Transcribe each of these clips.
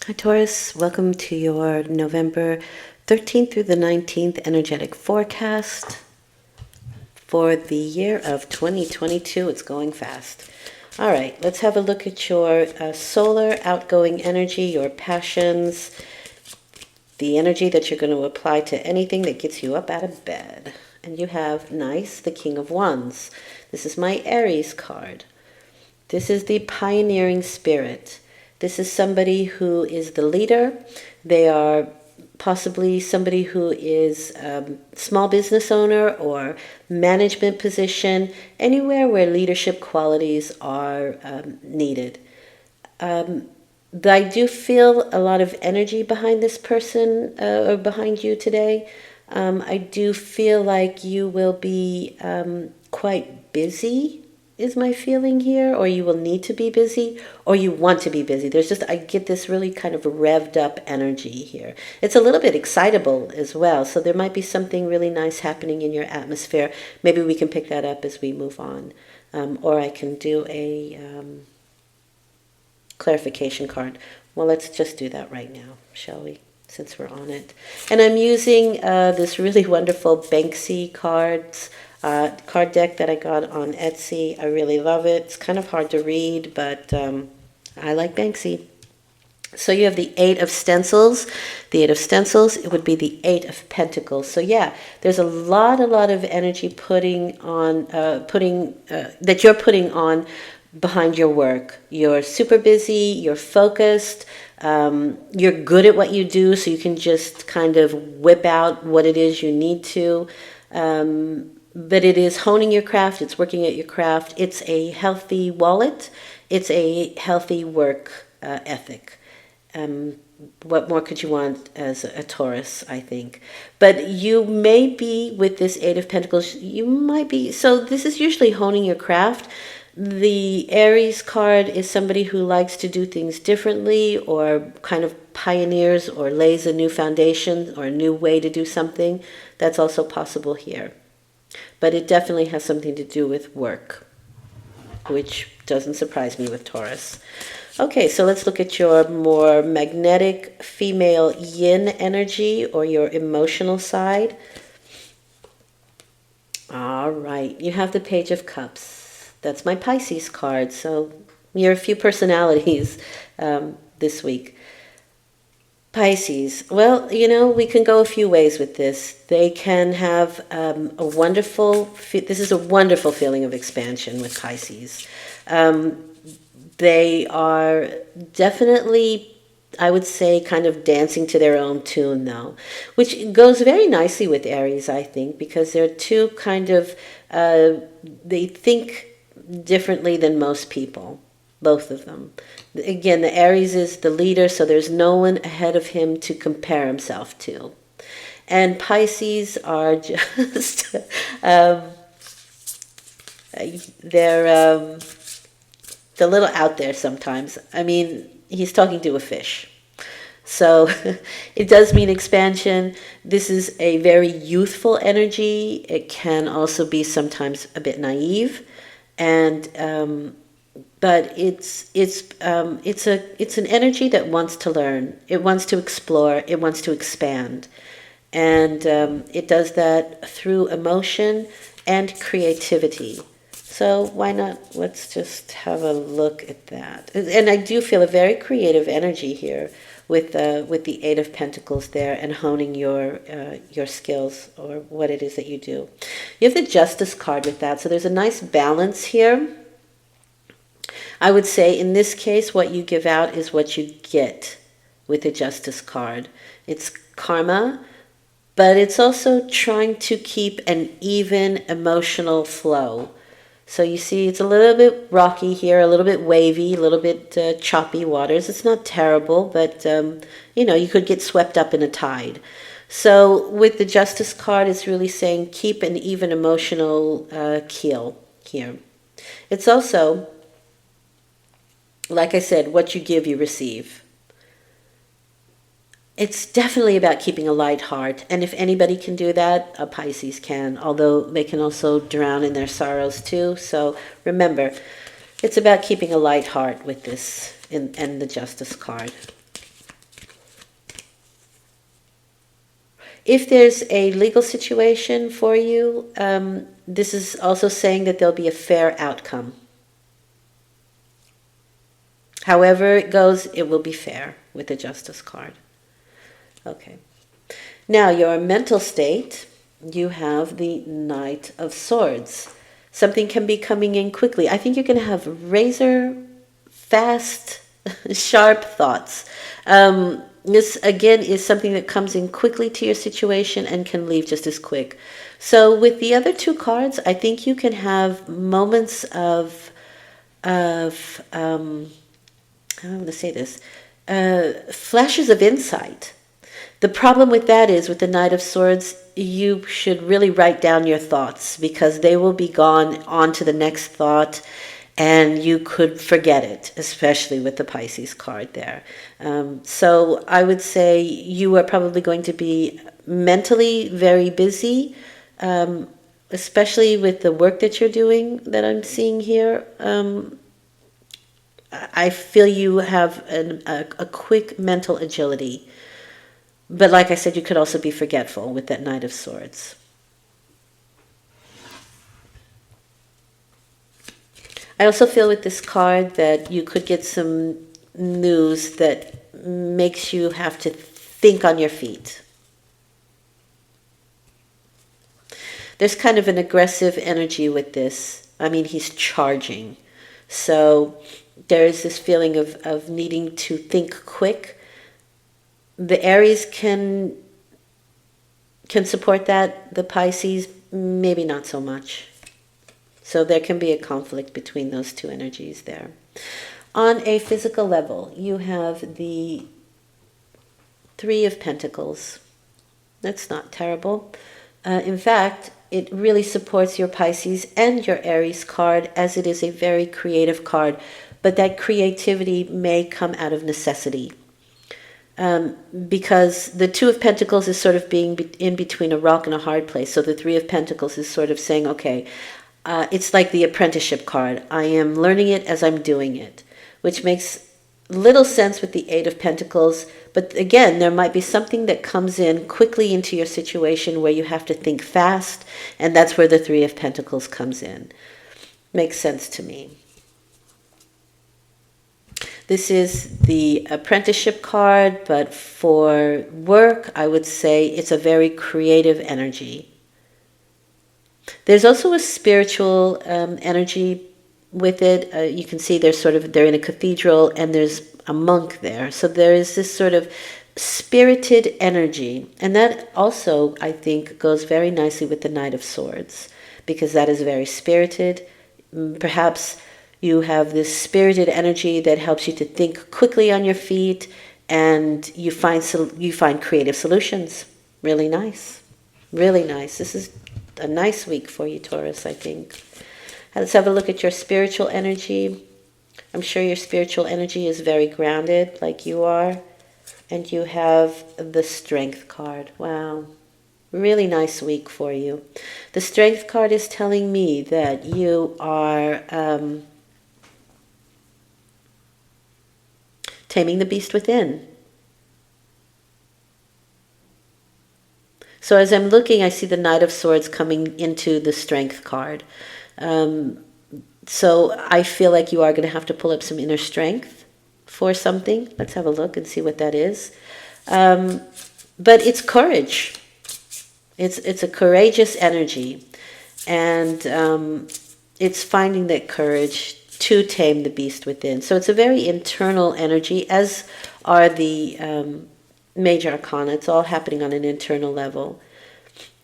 Hi Taurus, welcome to your November 13th through the 19th energetic forecast for the year of 2022. It's going fast. All right, let's have a look at your solar outgoing energy, your passions, the energy that you're going to apply to anything that gets you up out of bed. And you have, nice, the King of Wands. This is my Aries card. This is the pioneering spirit. This is somebody who is the leader. They are possibly somebody who is a small business owner or management position, anywhere where leadership qualities are needed. I do feel a lot of energy behind this person or behind you today. I do feel like you will be quite busy is my feeling here, or you will need to be busy, or you want to be busy. There's just, I get this really kind of revved up energy here. It's a little bit excitable as well, so there might be something really nice happening in your atmosphere. Maybe we can pick that up as we move on. Or I can do a clarification card. Well, let's just do that right now, shall we? Since we're on it. And I'm using this really wonderful Banksy card deck that I got on Etsy. I really love it. It's kind of hard to read, but I like Banksy. So you have the Eight of Stencils. The Eight of Stencils, it would be the Eight of Pentacles. So yeah, there's a lot of energy that you're putting on behind your work. You're super busy, you're focused, you're good at what you do, so you can just kind of whip out what it is you need to. But it is honing your craft, it's working at your craft, it's a healthy wallet, it's a healthy work ethic. What more could you want as a Taurus, I think? But you may be, with this Eight of Pentacles, you might be, so this is usually honing your craft. The Aries card is somebody who likes to do things differently or kind of pioneers or lays a new foundation or a new way to do something. That's also possible here. But it definitely has something to do with work, which doesn't surprise me with Taurus. Okay, so let's look at your more magnetic female yin energy or your emotional side. All right, you have the Page of Cups. That's my Pisces card, so you're a few personalities this week. Pisces, well, you know, we can go a few ways with this. They can have this is a wonderful feeling of expansion with Pisces. They are definitely, I would say, kind of dancing to their own tune, though, which goes very nicely with Aries, I think, because they're two kind of, they think differently than most people, both of them. Again, the Aries is the leader, so there's no one ahead of him to compare himself to. And Pisces are just, they're a little out there sometimes. I mean, he's talking to a fish. So it does mean expansion. This is a very youthful energy. It can also be sometimes a bit naive. And but it's an energy that wants to learn. It wants to explore. It wants to expand, and it does that through emotion and creativity. So why not? Let's just have a look at that. And I do feel a very creative energy here with the Eight of Pentacles there, and honing your skills or what it is that you do. You have the Justice card with that, so there's a nice balance here. I would say in this case, what you give out is what you get with the Justice card. It's karma, but it's also trying to keep an even emotional flow. So you see, it's a little bit rocky here, a little bit wavy, a little bit choppy waters. It's not terrible, but, you know, you could get swept up in a tide. So with the Justice card, it's really saying keep an even emotional keel here. It's also, like I said, what you give, you receive. It's definitely about keeping a light heart. And if anybody can do that, a Pisces can, although they can also drown in their sorrows too. So remember, it's about keeping a light heart with this and the Justice card. If there's a legal situation for you, this is also saying that there'll be a fair outcome. However it goes, it will be fair with the Justice card. Okay. Now, your mental state, you have the Knight of Swords. Something can be coming in quickly. I think you're going to have razor fast, sharp thoughts. This, again, is something that comes in quickly to your situation and can leave just as quick. So with the other two cards, I think you can have moments of how am I going to say this? Flashes of insight. The problem with that is, with the Knight of Swords, you should really write down your thoughts, because they will be gone on to the next thought, and you could forget it, especially with the Pisces card there. So I would say you are probably going to be mentally very busy, especially with the work that you're doing that I'm seeing here. I feel you have a quick mental agility. But like I said, you could also be forgetful with that Knight of Swords. I also feel with this card that you could get some news that makes you have to think on your feet. There's kind of an aggressive energy with this. I mean, he's charging. So there is this feeling of needing to think quick. The Aries can support that. The Pisces, maybe not so much. So there can be a conflict between those two energies there. On a physical level, you have the Three of Pentacles. That's not terrible. In fact, it really supports your Pisces and your Aries card, as it is a very creative card. But that creativity may come out of necessity. Because the Two of Pentacles is sort of being in between a rock and a hard place. So the Three of Pentacles is sort of saying, okay, it's like the apprenticeship card. I am learning it as I'm doing it, which makes little sense with the Eight of Pentacles. But again, there might be something that comes in quickly into your situation where you have to think fast, and that's where the Three of Pentacles comes in. Makes sense to me. This is the apprenticeship card, but for work, I would say it's a very creative energy. There's also a spiritual energy with it. You can see they're in a cathedral, and there's a monk there. So there is this sort of spirited energy. And that also, I think, goes very nicely with the Knight of Swords, because that is very spirited. Perhaps you have this spirited energy that helps you to think quickly on your feet, and you find creative solutions. Really nice. Really nice. This is a nice week for you, Taurus, I think. Let's have a look at your spiritual energy. I'm sure your spiritual energy is very grounded, like you are. And you have the Strength card. Wow. Really nice week for you. The Strength card is telling me that you are taming the beast within. So as I'm looking, I see the Knight of Swords coming into the Strength card. So I feel like you are going to have to pull up some inner strength for something. Let's have a look and see what that is. But it's courage. It's a courageous energy. And it's finding that courage to tame the beast within. So it's a very internal energy, as are the major arcana. It's all happening on an internal level.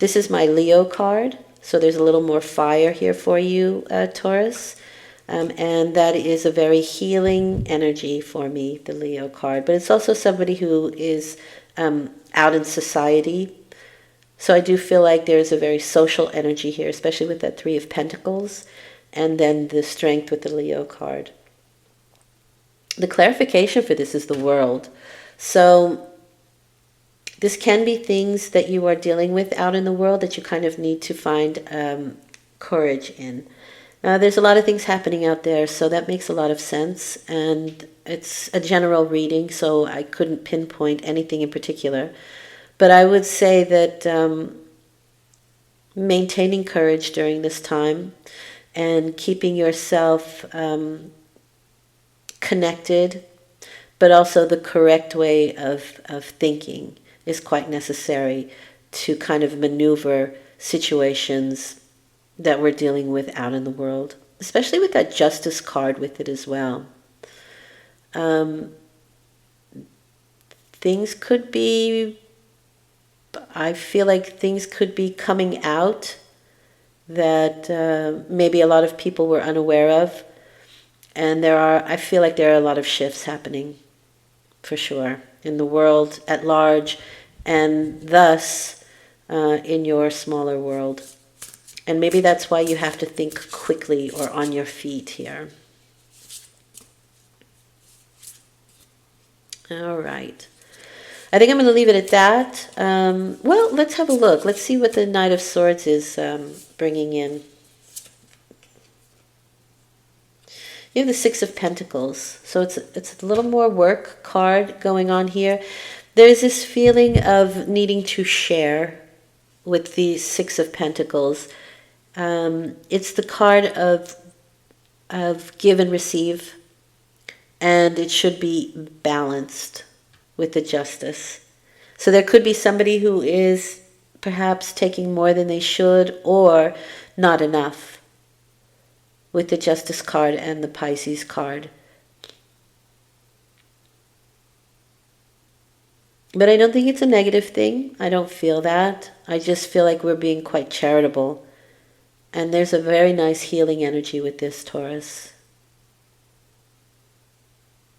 This is my Leo card. So there's a little more fire here for you, Taurus. And that is a very healing energy for me, the Leo card. But it's also somebody who is out in society. So I do feel like there's a very social energy here, especially with that Three of Pentacles. And then the Strength with the Leo card. The clarification for this is the World. So this can be things that you are dealing with out in the world that you kind of need to find courage in. There's a lot of things happening out there, so that makes a lot of sense. And it's a general reading, so I couldn't pinpoint anything in particular. But I would say that maintaining courage during this time and keeping yourself connected, but also the correct way of thinking is quite necessary to kind of maneuver situations that we're dealing with out in the world, especially with that justice card with it as well. Things could be, I feel like things could be coming out that maybe a lot of people were unaware of. And I feel like there are a lot of shifts happening, for sure, in the world at large, and thus in your smaller world. And maybe that's why you have to think quickly or on your feet here. All right. I think I'm going to leave it at that. Well, let's have a look. Let's see what the Knight of Swords is bringing in. You have the Six of Pentacles. So it's a little more work card going on here. There's this feeling of needing to share with the Six of Pentacles. It's the card of give and receive, and it should be balanced with the Justice. So there could be somebody who is perhaps taking more than they should, or not enough, with the Justice card and the Pisces card. But I don't think it's a negative thing. I don't feel that. I just feel like we're being quite charitable. And there's a very nice healing energy with this, Taurus.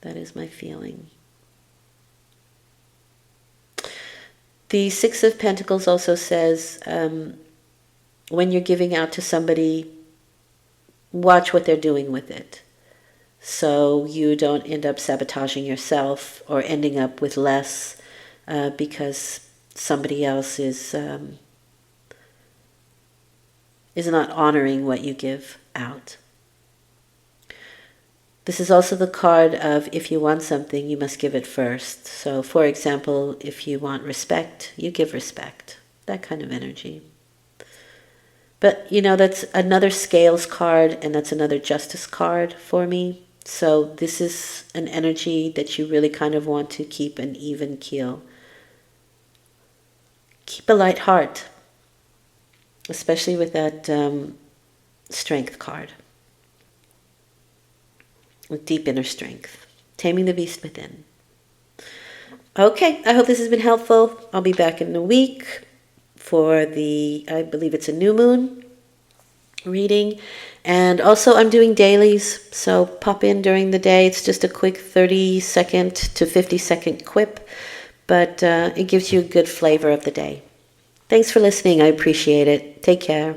That is my feeling. The Six of Pentacles also says, when you're giving out to somebody, watch what they're doing with it, so you don't end up sabotaging yourself or ending up with less because somebody else is not honoring what you give out. This is also the card of, if you want something, you must give it first. So, for example, if you want respect, you give respect. That kind of energy. But, you know, that's another Scales card, and that's another Justice card for me. So this is an energy that you really kind of want to keep an even keel. Keep a light heart, especially with that Strength card. With deep inner strength. Taming the beast within. Okay, I hope this has been helpful. I'll be back in a week for I believe it's a new moon reading. And also I'm doing dailies, so pop in during the day. It's just a quick 30-second to 50-second quip, but it gives you a good flavor of the day. Thanks for listening. I appreciate it. Take care.